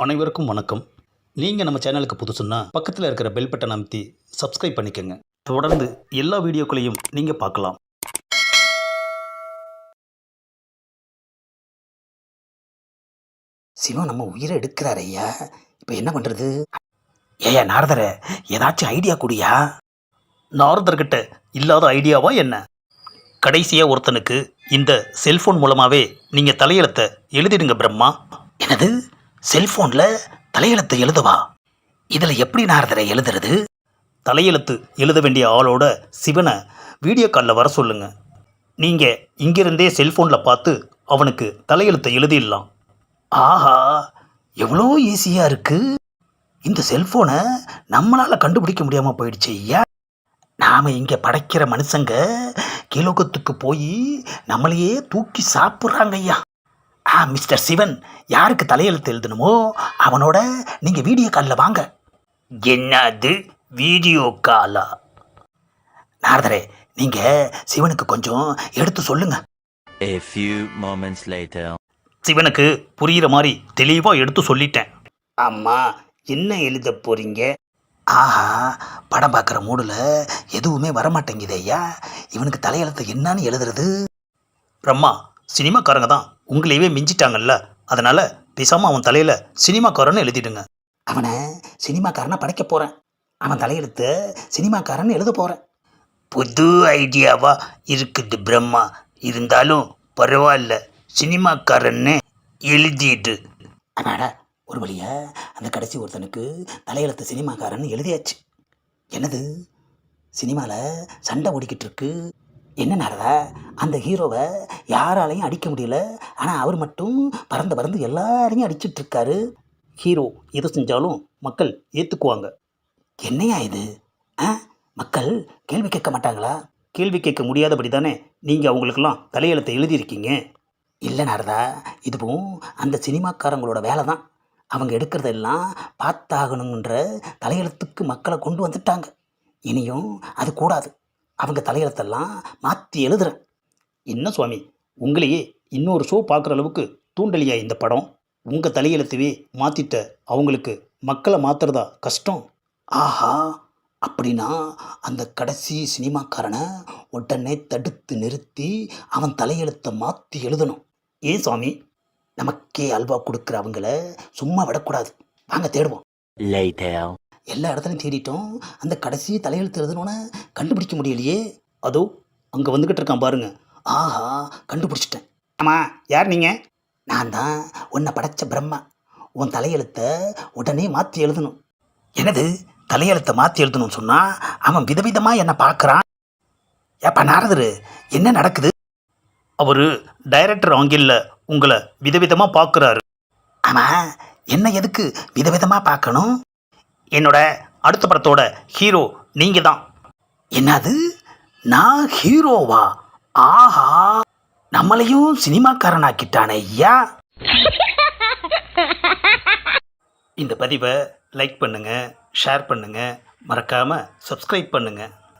அனைவருக்கும் வணக்கம். நீங்கள் நம்ம சேனலுக்கு புதுசுன்னா பக்கத்தில் இருக்கிற பெல் பட்டன் அமைத்தி சப்ஸ்கிரைப் பண்ணிக்கோங்க. தொடர்ந்து எல்லா வீடியோக்களையும் நீங்கள் பார்க்கலாம். சிவம் நம்ம உயிரை எடுக்கிறார் ஐயா. இப்போ என்ன பண்ணுறது? ஏயா நாரதரை ஏதாச்சும் ஐடியா கூடியா? நாரதர்கிட்ட இல்லாத ஐடியாவா என்ன? கடைசியாக ஒருத்தனுக்கு இந்த செல்ஃபோன் மூலமாகவே நீங்கள் தலையெழுத்தை எழுதிடுங்க பிரம்மா. என்னது, செல்ஃபோனில் தலையெழுத்து எழுதுவா? இதில் எப்படி நாரதரை எழுதுறது? தலையெழுத்து எழுத வேண்டிய ஆளோட சிவனை வீடியோ காலில் வர சொல்லுங்க. நீங்கள் இங்கிருந்தே செல்ஃபோனில் பார்த்து அவனுக்கு தலையெழுத்தை எழுதிடலாம். ஆஹா, எவ்வளோ ஈஸியாக இருக்குது. இந்த செல்ஃபோனை நம்மளால் கண்டுபிடிக்க முடியாமல் போயிடுச்சு ஐயா. நாம் இங்கே படைக்கிற மனுஷங்க கீழோகத்துக்கு போய் நம்மளையே தூக்கி சாப்பிட்றாங்க ஐயா. மிஸ்டர் சிவன், யாருக்கு தலையெழுத்து எழுதணுமோ அவனோட நீங்கள் வீடியோ காலில் வாங்க. என்னது வீடியோ காலா? நாரதரே, நீங்கள் சிவனுக்கு கொஞ்சம் எடுத்து சொல்லுங்க. A few moments later. சிவனுக்கு புரிகிற மாதிரி தெளிவாக எடுத்து சொல்லிட்டேன். அம்மா, என்ன எழுத போறீங்க? ஆஹா, படம் பார்க்குற மூடில் எதுவுமே வரமாட்டேங்குது ஐயா. இவனுக்கு தலையெழுத்து என்னன்னு எழுதுறது? பிரம்மா, சினிமாக்காரங்க தான் உங்களையவே மிஞ்சிட்டாங்கல்ல, அதனால் பேசாமல் அவன் தலையில் சினிமாக்காரன்னு எழுதிடுங்க. அவனை சினிமாக்காரனை படைக்க போகிறேன். அவன் தலையெழுத்து சினிமாக்காரன்னு எழுத போகிறேன். புது ஐடியாவா இருக்குது பிரம்மா. இருந்தாலும் பரவாயில்ல, சினிமாக்காரன்னு எழுதிடு. அடாடா, ஒரு வழியா அந்த கடைசி ஒருத்தனுக்கு தலையெழுத்து சினிமாக்காரன்னு எழுதியாச்சு. என்னது, சினிமாவில் சண்டை ஓடிக்கிட்டு இருக்கு. என்ன நாரதா, அந்த ஹீரோவை யாராலையும் அடிக்க முடியல, ஆனால் அவர் மட்டும் பறந்து பறந்து எல்லாரையும் அடிச்சிட்ருக்காரு. ஹீரோ எது செஞ்சாலும் மக்கள் ஏற்றுக்குவாங்க. என்னையா இது? மக்கள் கேள்வி கேட்க மாட்டாங்களா? கேள்வி கேட்க முடியாதபடி தானே நீங்கள் அவங்களுக்கெல்லாம் தலையெழுத்தை எழுதியிருக்கீங்க. இல்லை நாரதா, இதுவும் அந்த சினிமாக்காரங்களோட வேலை தான். அவங்க எடுக்கிறதெல்லாம் பார்த்தாகணுன்ற தலையெழுத்துக்கு மக்களை கொண்டு வந்துட்டாங்க. இனியும் அது கூடாது. அவங்க தலையெழுத்தெல்லாம் மாற்றி எழுதுறேன். என்ன சுவாமி, உங்களையே இன்னொரு ஷோ பார்க்குற அளவுக்கு தூண்டலியா இந்த படம்? உங்கள் தலையெழுத்தவே மாற்றிட்ட அவங்களுக்கு மக்களை மாற்றுறதா கஷ்டம். ஆஹா, அப்படின்னா அந்த கடைசி சினிமாக்காரனை உடனே தடுத்து நிறுத்தி அவன் தலையெழுத்தை மாற்றி எழுதணும். ஏன் சுவாமி? நமக்கே அல்வா கொடுக்குற அவங்கள சும்மா விடக்கூடாது. வாங்க தேடுவோம். Later. எல்லா இடத்துலையும் தேடிட்டோம். அந்த கடைசி தலையெழுத்து எழுதணுன்னு கண்டுபிடிக்க முடியலையே. அதோ அங்கே வந்துக்கிட்டு இருக்கான் பாருங்க. ஆஹா, கண்டுபிடிச்சிட்டேன். ஆமாம், யார் நீங்கள்? நான் தான் உன்னை படைச்ச பிரம்மா. உன் தலையெழுத்தை உடனே மாற்றி எழுதணும். என்னது, தலையெழுத்தை மாற்றி எழுதணும்னு சொன்னால் அவன் விதவிதமாக என்னை பார்க்குறான். ஏப்பா நாரதரு, என்ன நடக்குது? அவர் டைரக்டர் ஆங்கிளில் உங்களை விதவிதமாக பார்க்குறாரு. ஆமாம், என்ன எதுக்கு விதவிதமாக பார்க்கணும்? என்னோட அடுத்த படத்தோட ஹீரோ நீங்கள் தான். என்னது, நான் ஹீரோவா? ஆஹா, நம்மளையும் சினிமாக்காரனாக்கிட்டானே ஐயா. இந்த பதிவை லைக் பண்ணுங்கள், ஷேர் பண்ணுங்கள், மறக்காமல் சப்ஸ்கிரைப் பண்ணுங்கள்.